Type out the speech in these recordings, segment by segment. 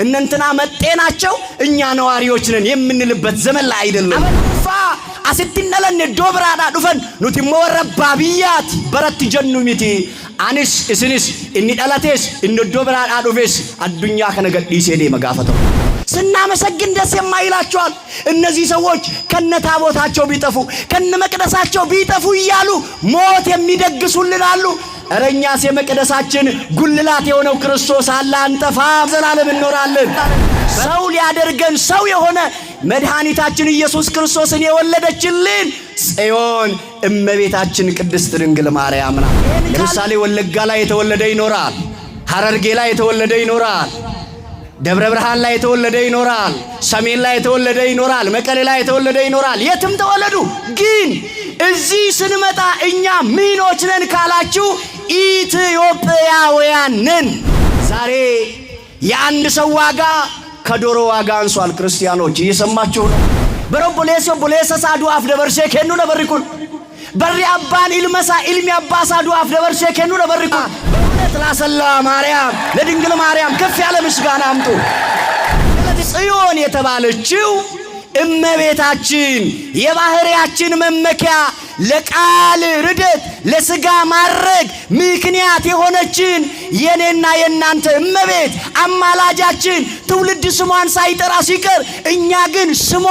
እነንትና መጤናቸው እኛ ነዋሪዎች ነን የምንልበት ዘመን ላይ አይደለም። አበፋ አስትነለን ዶብራዳ ዱፈን ኑቲሞ ወረባቢያት በረት ጀኑ ሚቲ አንስ እስንስ እኒ ዳላቴስ እኒ ዶብራዳ ዱፌስ አዱኛ ከነገዲስ ሄደ መጋፈተው ስናመሰግን ደስ የማይላቸዋል። እነዚህ ሰዎች ከነታቦታቸው ቢጠፉ ከነመቅደሳቸው ቢጠፉ ይያሉ ሞት የሚደግሱልን አሉ። እረኛስ የመቅደሳችን ጉልላት የሆነው ክርስቶስ አለ አንጠፋም፣ ዘላለም እንኖራለን። ሰው ሊያደርገን ሰው የሆነ መድኃኒታችን ኢየሱስ ክርስቶስን የወለደችልን ጽዮን እመቤታችን ቅድስት ድንግል ማርያም ናት። ለምሳሌ ወለጋ ላይ የተወለደ ይኖራል፣ ሐረርጌ ላይ የተወለደ ይኖራል፣ ደብረ ብርሃን ላይ የተወለደ ይኖራል፣ ሰሜን ላይ የተወለደ ይኖራል፣ መቀሌ ላይ የተወለደ ይኖራል። የትም ተወለዱ። ግን እዚህ ስንመጣ እኛ ምኖች ነን ካላችሁ ኢትዮጵያውያን ነን። ዛሬ የአንድ ሰው ዋጋ ከዶሮ ዋጋ አንሷል። ክርስቲያኖች እየሰማችሁ ነው። በሮቦሌሶ ቦሌሰሳ ዱአፍ ደበርሼ ከኑ ነብርኩን በሪ አባን ኢልመሳ ኢልሚ አባሳ ዱአፍ ደበርሼ ከኑ ነብርኩን በእውነት ላሰላ ማርያም ለድንግል ማርያም ከፍ ያለ ምስጋና አምጡ። ጽዮን የተባለችው እመቤታችን የባህሪያችን መመኪያ ለቃል ርደት ለስጋ ማረግ ምክንያት የሆነችን የኔና የናንተ እመቤት አማላጃችን ትውልድ ስሟን ሳይጠራ ሲቀር እኛ ግን ስሟ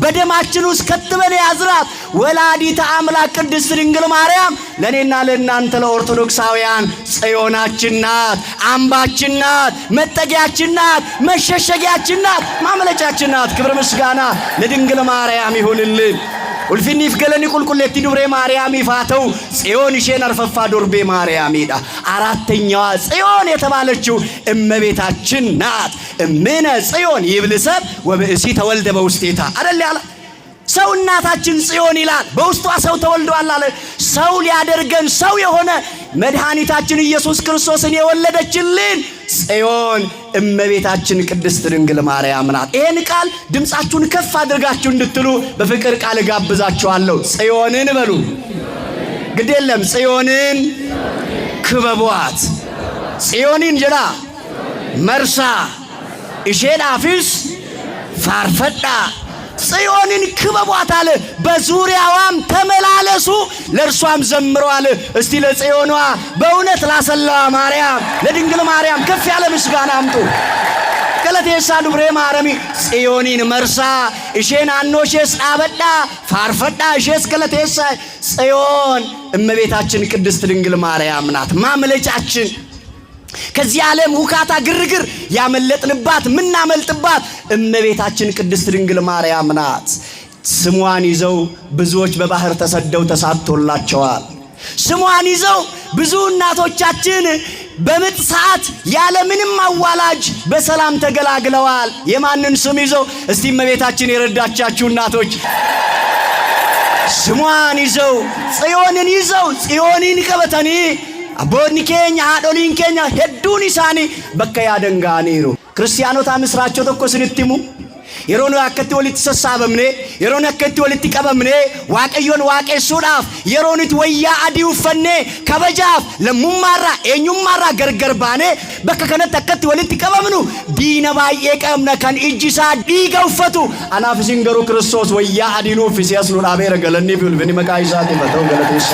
በደማችን ውስጥ ከተበለ ያዝራት ወላዲተ አምላክ ቅድስት ድንግል ማርያም ለኔና ለናንተ ለኦርቶዶክሳውያን ጽዮናችን ናት፣ አምባችን ናት፣ መጠጊያችን ናት፣ መሸሸጊያችን ናት፣ ማምለጫችን ናት። ክብር ምስጋና ለድንግል ማርያም ይሁንልን። ኡልፊኒፍ ገለኒ ቁልቁሌቲ ዱብሬ ማርያም ይፋተው ጽዮን ሼን አርፈፋ ዶርቤ ማርያም ይዳ አራተኛዋ ጽዮን የተባለችው እመቤታችን ናት። እምነ ጽዮን ይብልሰብ ወብእሲ ተወልደ በውስቴታ አይደል ያለ ሰው እናታችን ጽዮን ይላል። በውስጧ ሰው ተወልዷል አለ። ሰው ሊያደርገን ሰው የሆነ መድኃኒታችን ኢየሱስ ክርስቶስን የወለደችልን ጽዮን እመቤታችን ቅድስት ድንግል ማርያም ናት። ይሄን ቃል ድምጻችሁን ከፍ አድርጋችሁ እንድትሉ በፍቅር ቃል ጋብዛችኋለሁ። ጽዮንን በሉ። ግድ የለም ጽዮንን ክበቧት። ጽዮንን ጀላ መርሳ እሼን አፊስ ፋርፈዳ ጽዮንን ክበቧት አለ። በዙሪያዋም ተመላለሱ ለእርሷም ዘምሩ አለ። እስቲ ለጽዮኗ በእውነት ላሰላዋ ማርያም ለድንግል ማርያም ከፍ ያለ ምስጋና አምጡ። ገለቴሳ ዱብሬ ማርያም ጽዮንን መርሳ እሼን አኖሼስ አበዳ ፋርፈዳ እሼስ ገለቴሳ ጽዮን እመቤታችን ቅድስት ድንግል ማርያም ናት ማምለጫችን። ከዚህ ዓለም ሁካታ ግርግር ያመለጥንባት ምናመልጥባት እመቤታችን ቅድስት ድንግል ማርያም ናት። ስሟን ይዘው ብዙዎች በባህር ተሰደው ተሳትቶላቸዋል። ስሟን ይዘው ብዙ እናቶቻችን በምጥ ሰዓት ያለ ምንም አዋላጅ በሰላም ተገላግለዋል። የማንን ስም ይዘው? እስቲ እመቤታችን የረዳቻችሁ እናቶች ስሟን ይዘው ጽዮንን ይዘው ጽዮንን ቀበተኒ አቦኒ ኬኛ አዶሊን ኬኛ ሄዱን ኢሳኒ በከ ያደንጋኒሩ ክርስቲያኖታ ምስራቸው ተኮስንትሙ የሮኑ ያከቲ ወሊት ተሳበምኔ የሮኑ ያከቲ ወሊት ቀበምኔ ዋቀዮን ዋቄሱዳፍ የሮኒት ወያ አዲው ፈኔ ከበጃፍ ለሙማራ ኤኙማራ ገርገርባኔ በከ ከነት ያከቲ ወሊት ቀበምኑ ዲነ ባዬ ቀምነ ከን እጅሳ ዲገውፈቱ አናፍ ሲንገሩ ክርስቶስ ወያ አዲኑ ፊሲያስሉ ዳቤረ ገለኒ ቢል በኒ መቃይሳት መተው ገለቱሳ